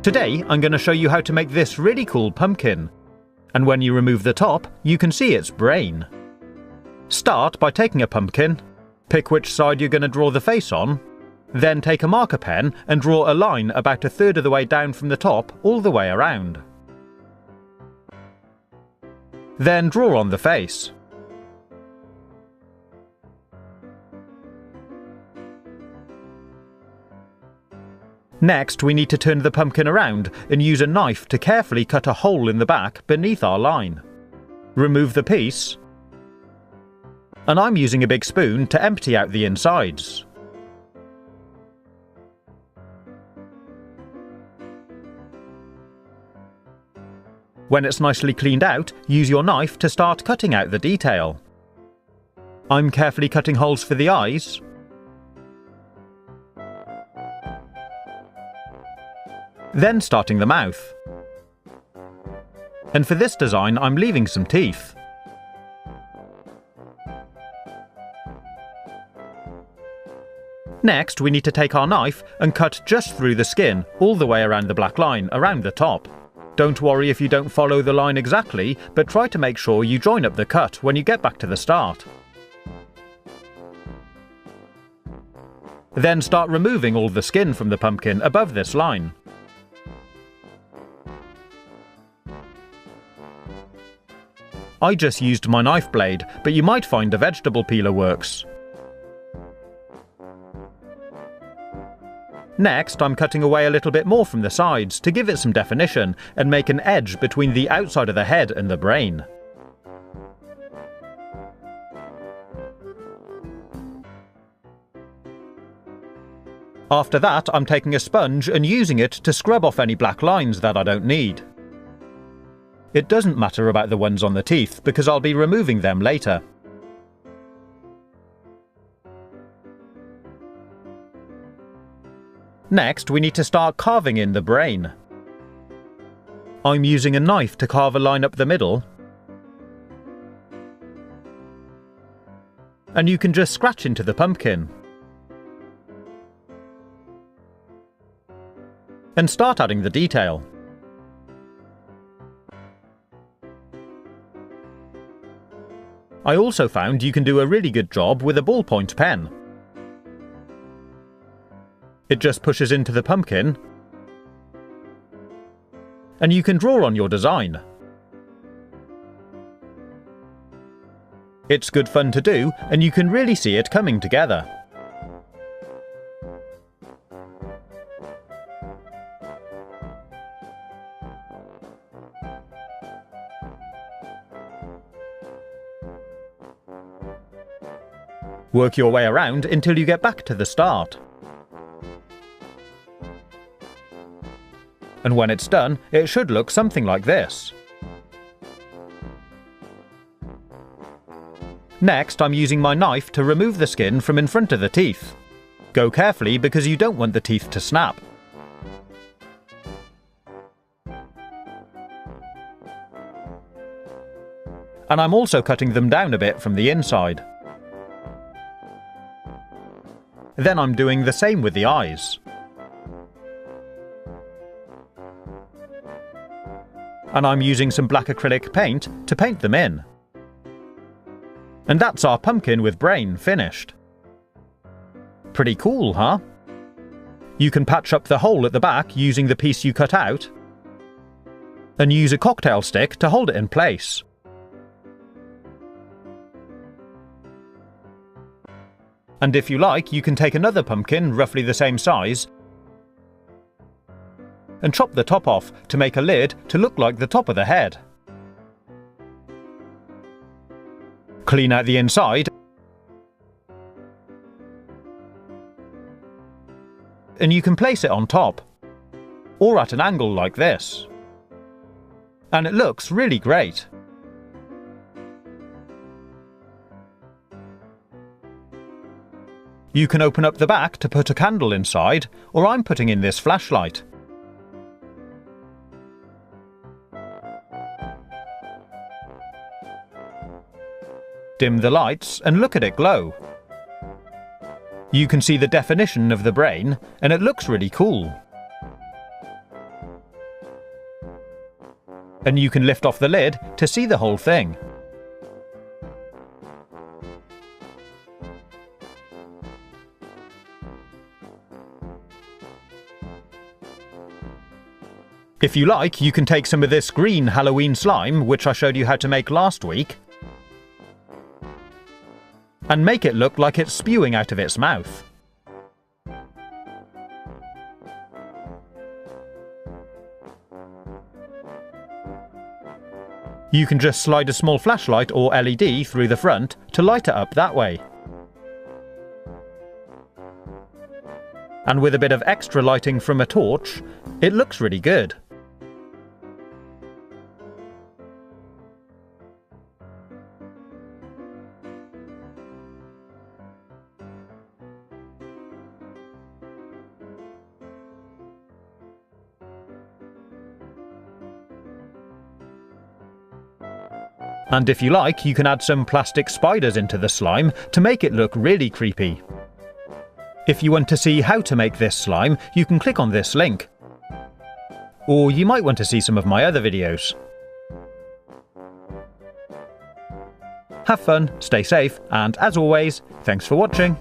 Today I'm going to show you how to make this really cool pumpkin. And when you remove the top, you can see its brain. Start by taking a pumpkin, pick which side you're going to draw the face on, then take a marker pen and draw a line about a third of the way down from the top all the way around. Then draw on the face. Next, we need to turn the pumpkin around and use a knife to carefully cut a hole in the back beneath our line. Remove the piece, and I'm using a big spoon to empty out the insides. When it's nicely cleaned out, use your knife to start cutting out the detail. I'm carefully cutting holes for the eyes, then starting the mouth. And for this design, I'm leaving some teeth. Next, we need to take our knife and cut just through the skin, all the way around the black line, around the top. Don't worry if you don't follow the line exactly, but try to make sure you join up the cut when you get back to the start. Then start removing all the skin from the pumpkin above this line. I just used my knife blade, but you might find a vegetable peeler works. Next, I'm cutting away a little bit more from the sides to give it some definition and make an edge between the outside of the head and the brain. After that, I'm taking a sponge and using it to scrub off any black lines that I don't need. It doesn't matter about the ones on the teeth because I'll be removing them later. Next, we need to start carving in the brain. I'm using a knife to carve a line up the middle, and you can just scratch into the pumpkin. And start adding the detail. I also found you can do a really good job with a ballpoint pen. It just pushes into the pumpkin, and you can draw on your design. It's good fun to do, and you can really see it coming together. Work your way around until you get back to the start. And when it's done, it should look something like this. Next, I'm using my knife to remove the skin from in front of the teeth. Go carefully because you don't want the teeth to snap. And I'm also cutting them down a bit from the inside. Then I'm doing the same with the eyes. And I'm using some black acrylic paint to paint them in. And that's our pumpkin with brain finished. Pretty cool, huh? You can patch up the hole at the back using the piece you cut out, and use a cocktail stick to hold it in place. And if you like, you can take another pumpkin roughly the same size and chop the top off to make a lid to look like the top of the head. Clean out the inside and you can place it on top, or at an angle like this. And it looks really great. You can open up the back to put a candle inside, or I'm putting in this flashlight. Dim the lights and look at it glow. You can see the definition of the brain, and it looks really cool. and you can lift off the lid to see the whole thing. If you like, you can take some of this green Halloween slime, which I showed you how to make last week, and make it look like it's spewing out of its mouth. You can just slide a small flashlight or LED through the front to light it up that way. And with a bit of extra lighting from a torch, it looks really good. And if you like, you can add some plastic spiders into the slime to make it look really creepy. If you want to see how to make this slime, you can click on this link. Or you might want to see some of my other videos. Have fun, stay safe, and as always, thanks for watching.